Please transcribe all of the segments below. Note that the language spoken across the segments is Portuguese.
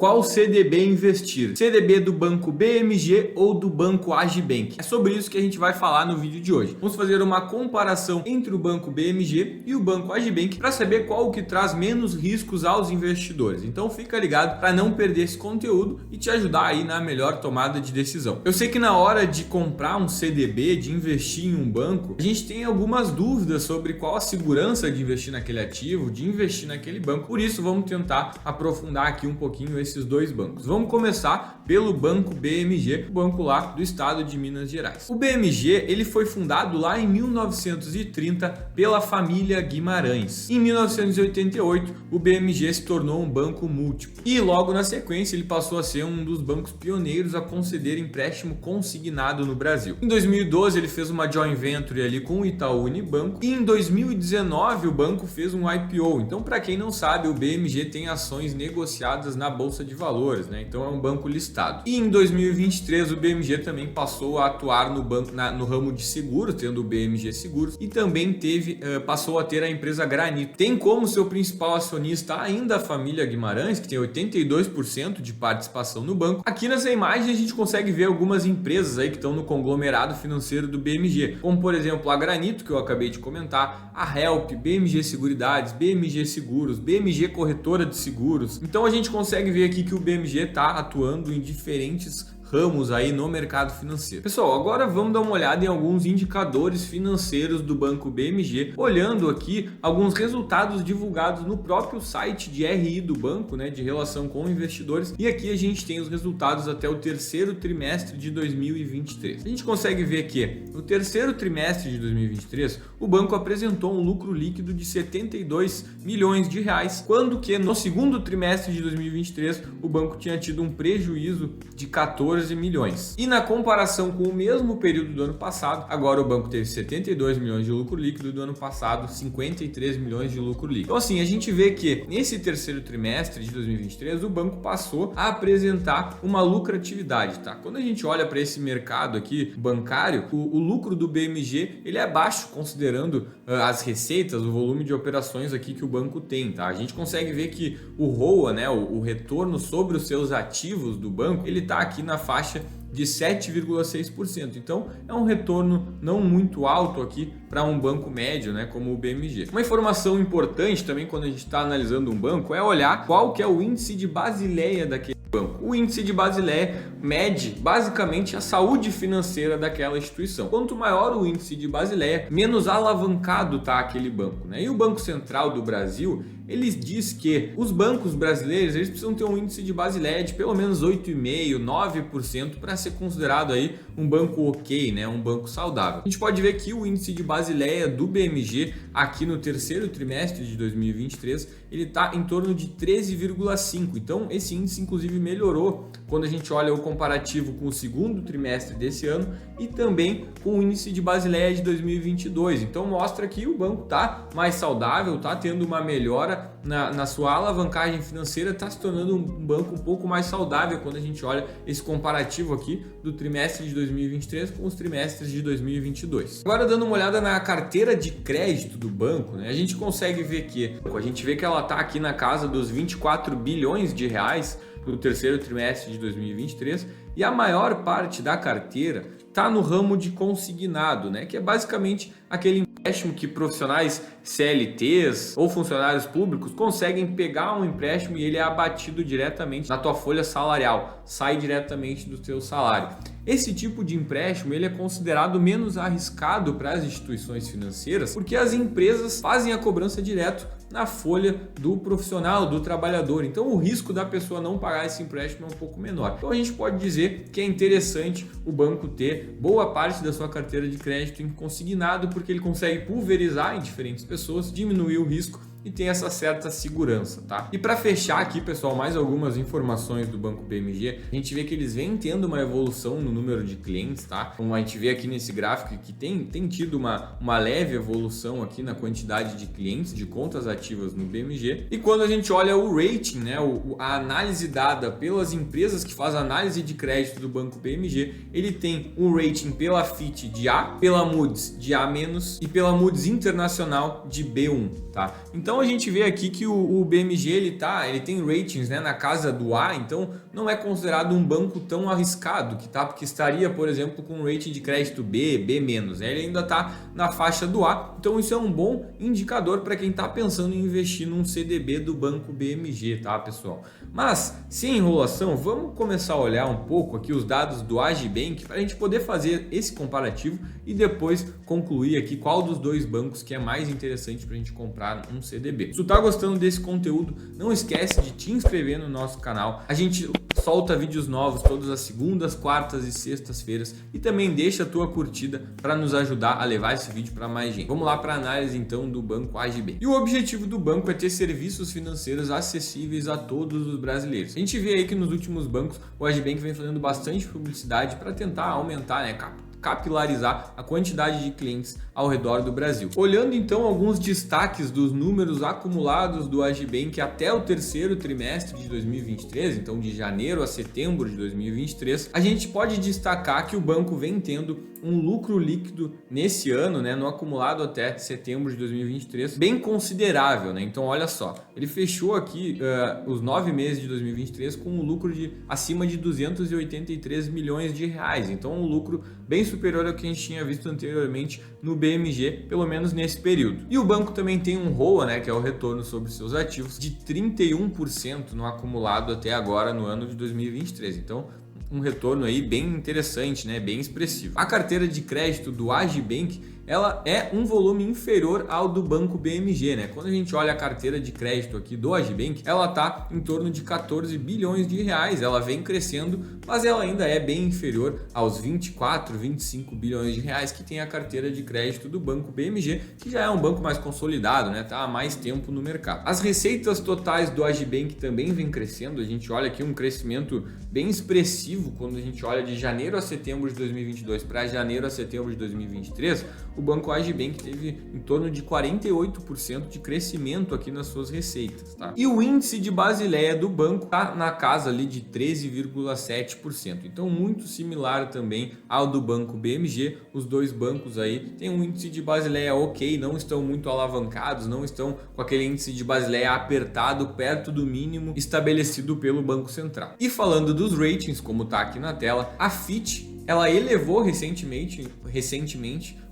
Qual CDB investir? CDB do Banco BMG ou do Banco Agibank? É sobre isso que a gente vai falar no vídeo de hoje. Vamos fazer uma comparação entre o Banco BMG e o Banco Agibank para saber qual o que traz menos riscos aos investidores. Então fica ligado para não perder esse conteúdo e te ajudar aí na melhor tomada de decisão. Eu sei que na hora de comprar um CDB, de investir em um banco, a gente tem algumas dúvidas sobre qual a segurança de investir naquele ativo, de investir naquele banco. Por isso vamos tentar aprofundar aqui um pouquinho esses dois bancos. Vamos começar pelo Banco BMG, o banco lá do estado de Minas Gerais. O BMG ele foi fundado lá em 1930 pela família Guimarães. Em 1988, o BMG se tornou um banco múltiplo e logo na sequência ele passou a ser um dos bancos pioneiros a conceder empréstimo consignado no Brasil. Em 2012 ele fez uma joint venture ali com o Itaú Unibanco e em 2019 o banco fez um IPO. Então, para quem não sabe, o BMG tem ações negociadas na Bolsa de Valores, né? Então é um banco listado. E em 2023 o BMG também passou a atuar no ramo de seguros, tendo o BMG Seguros, e também passou a ter a empresa Granito. Tem como seu principal acionista ainda a família Guimarães, que tem 82% de participação no banco. Aqui nessa imagem a gente consegue ver algumas empresas aí que estão no conglomerado financeiro do BMG, como por exemplo a Granito, que eu acabei de comentar, a Help, BMG Seguridades, BMG Seguros, BMG Corretora de Seguros. Então a gente consegue ver aqui que o BMG está atuando em diferentes ramos aí no mercado financeiro. Pessoal, agora vamos dar uma olhada em alguns indicadores financeiros do Banco BMG, olhando aqui alguns resultados divulgados no próprio site de RI do banco, né, de relação com investidores, e aqui a gente tem os resultados até o terceiro trimestre de 2023. A gente consegue ver que no terceiro trimestre de 2023, o banco apresentou um lucro líquido de 72 milhões de reais, quando que no segundo trimestre de 2023, o banco tinha tido um prejuízo de 14 milhões. E na comparação com o mesmo período do ano passado, agora o banco teve 72 milhões de lucro líquido, do ano passado 53 milhões de lucro líquido. Então assim, a gente vê que nesse terceiro trimestre de 2023 o banco passou a apresentar uma lucratividade, tá? Quando a gente olha para esse mercado aqui bancário, o lucro do BMG ele é baixo considerando as receitas, o volume de operações aqui que o banco tem, tá? A gente consegue ver que o ROA, né, o retorno sobre os seus ativos do banco, ele tá aqui na faixa de 7,6%. Então é um retorno não muito alto aqui para um banco médio, né, como o BMG. Uma informação importante também quando a gente está analisando um banco é olhar qual que é o índice de Basileia daquele banco. O índice de Basileia mede basicamente a saúde financeira daquela instituição. Quanto maior o índice de Basileia, menos alavancado está aquele banco, né? E o Banco Central do Brasil, eles diz que os bancos brasileiros eles precisam ter um índice de Basileia de pelo menos 8,5%, 9% para ser considerado aí um banco ok, né? Um banco saudável. A gente pode ver que o índice de Basileia do BMG aqui no terceiro trimestre de 2023 ele está em torno de 13,5%. Então esse índice inclusive melhorou quando a gente olha o comparativo com o segundo trimestre desse ano e também com o índice de Basileia de 2022. Então mostra que o banco está mais saudável, está tendo uma melhora na sua alavancagem financeira, está se tornando um banco um pouco mais saudável quando a gente olha esse comparativo aqui do trimestre de 2023 com os trimestres de 2022. Agora dando uma olhada na carteira de crédito do banco, né, a gente consegue ver que ela está aqui na casa dos 24 bilhões de reais no terceiro trimestre de 2023 e a maior parte da carteira está no ramo de consignado, né, que é basicamente aquele empréstimo que profissionais CLTs ou funcionários públicos conseguem pegar um empréstimo e ele é abatido diretamente na tua folha salarial, sai diretamente do teu salário. Esse tipo de empréstimo ele é considerado menos arriscado para as instituições financeiras porque as empresas fazem a cobrança direto na folha do profissional, do trabalhador. Então o risco da pessoa não pagar esse empréstimo é um pouco menor. Então a gente pode dizer que é interessante o banco ter boa parte da sua carteira de crédito em consignado porque ele consegue pulverizar em diferentes pessoas, diminuir o risco e tem essa certa segurança, tá? E para fechar aqui, pessoal, mais algumas informações do Banco BMG. A gente vê que eles vêm tendo uma evolução no número de clientes, tá? Como a gente vê aqui nesse gráfico que tem tido uma leve evolução aqui na quantidade de clientes, de contas ativas no BMG. E quando a gente olha o rating, né, a análise dada pelas empresas que fazem análise de crédito do Banco BMG, ele tem um rating pela Fitch de A, pela Moody's de A- e pela Moody's Internacional de B1, tá? Então Então a gente vê aqui que o BMG ele tem ratings, né, na casa do A, então não é considerado um banco tão arriscado, porque estaria, por exemplo, com um rating de crédito B, B-, né? Ele ainda está na faixa do A, então isso é um bom indicador para quem está pensando em investir num CDB do banco BMG, tá, pessoal? Mas, sem enrolação, vamos começar a olhar um pouco aqui os dados do Agibank para a gente poder fazer esse comparativo e depois concluir aqui qual dos dois bancos que é mais interessante para a gente comprar um CDB. Se tu tá gostando desse conteúdo, não esquece de te inscrever no nosso canal. A gente solta vídeos novos todas as segundas, quartas e sextas-feiras e também deixa a tua curtida para nos ajudar a levar esse vídeo para mais gente. Vamos lá para a análise então do banco Agibank. E o objetivo do banco é ter serviços financeiros acessíveis a todos os brasileiros. A gente vê aí que nos últimos bancos o Agibank vem fazendo bastante publicidade para tentar aumentar, né, capilarizar a quantidade de clientes ao redor do Brasil. Olhando então alguns destaques dos números acumulados do Agibank até o terceiro trimestre de 2023, então de janeiro a setembro de 2023, a gente pode destacar que o banco vem tendo um lucro líquido nesse ano, né, no acumulado até setembro de 2023, bem considerável, né? Então olha só, ele fechou aqui os 9 meses de 2023 com um lucro de acima de 283 milhões de reais, então um lucro bem superior ao que a gente tinha visto anteriormente no BMG, pelo menos nesse período. E o banco também tem um ROA, né, que é o retorno sobre seus ativos, de 31% no acumulado até agora no ano de 2023. Então um retorno aí bem interessante, né, bem expressivo. A carteira de crédito do Agibank, ela é um volume inferior ao do banco BMG, né? Quando a gente olha a carteira de crédito aqui do Agibank, ela tá em torno de 14 bilhões de reais. Ela vem crescendo, mas ela ainda é bem inferior aos 24, 25 bilhões de reais que tem a carteira de crédito do banco BMG, que já é um banco mais consolidado, né? Tá há mais tempo no mercado. As receitas totais do Agibank também vem crescendo. A gente olha aqui um crescimento bem expressivo quando a gente olha de janeiro a setembro de 2022 para janeiro a setembro de 2023. O banco Agibank teve em torno de 48% de crescimento aqui nas suas receitas, tá? E o índice de Basileia do banco tá na casa ali de 13,7%. Então muito similar também ao do banco BMG. Os dois bancos aí têm um índice de Basileia ok, não estão muito alavancados, não estão com aquele índice de Basileia apertado perto do mínimo estabelecido pelo Banco Central. E falando dos ratings, como tá aqui na tela, a Fitch ela elevou recentemente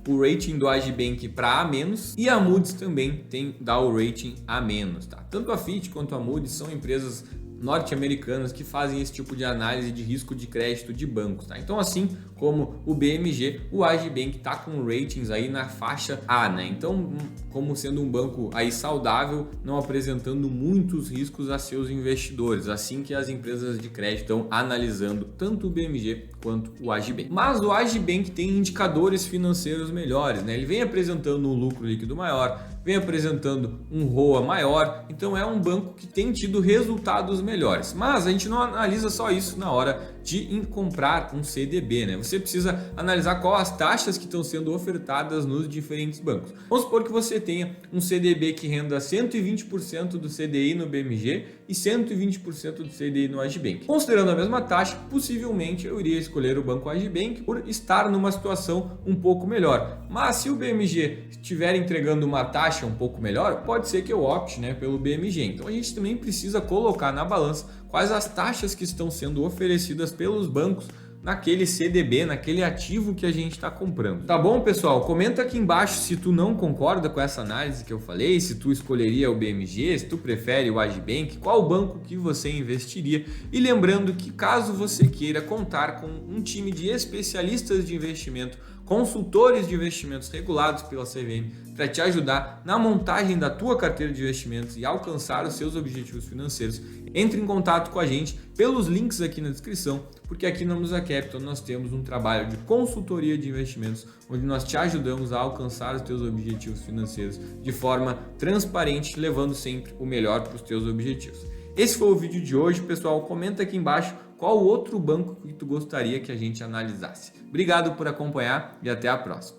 o rating do Agibank para A- e a Moody's também dá o rating A-, tá? Tanto a Fitch quanto a Moody's são empresas norte-americanas que fazem esse tipo de análise de risco de crédito de bancos, tá? Então, assim como o BMG, o Agibank está com ratings aí na faixa A, né? Então, como sendo um banco aí saudável, não apresentando muitos riscos a seus investidores, assim que as empresas de crédito estão analisando tanto o BMG quanto o Agibank. Mas o Agibank tem indicadores financeiros melhores, né? Ele vem apresentando um lucro líquido maior, vem apresentando um ROA maior, então é um banco que tem tido resultados melhores. Mas a gente não analisa só isso na hora de comprar um CDB, né? Você precisa analisar quais as taxas que estão sendo ofertadas nos diferentes bancos. Vamos supor que você tenha um CDB que renda 120% do CDI no BMG e 120% do CDI no Agibank. Considerando a mesma taxa, possivelmente eu iria escolher o banco Agibank por estar numa situação um pouco melhor. Mas se o BMG estiver entregando uma taxa um pouco melhor, pode ser que eu opte, né, pelo BMG. Então a gente também precisa colocar na balança quais as taxas que estão sendo oferecidas pelos bancos naquele CDB, naquele ativo que a gente está comprando. Tá bom, pessoal? Comenta aqui embaixo se tu não concorda com essa análise que eu falei, se tu escolheria o BMG, se tu prefere o Agibank, qual banco que você investiria. E lembrando que caso você queira contar com um time de especialistas de investimento, consultores de investimentos regulados pela CVM, para te ajudar na montagem da tua carteira de investimentos e alcançar os seus objetivos financeiros, entre em contato com a gente pelos links aqui na descrição, porque aqui na Musa Capital nós temos um trabalho de consultoria de investimentos, onde nós te ajudamos a alcançar os teus objetivos financeiros de forma transparente, levando sempre o melhor para os teus objetivos. Esse foi o vídeo de hoje, pessoal. Comenta aqui embaixo qual outro banco que tu gostaria que a gente analisasse. Obrigado por acompanhar e até a próxima.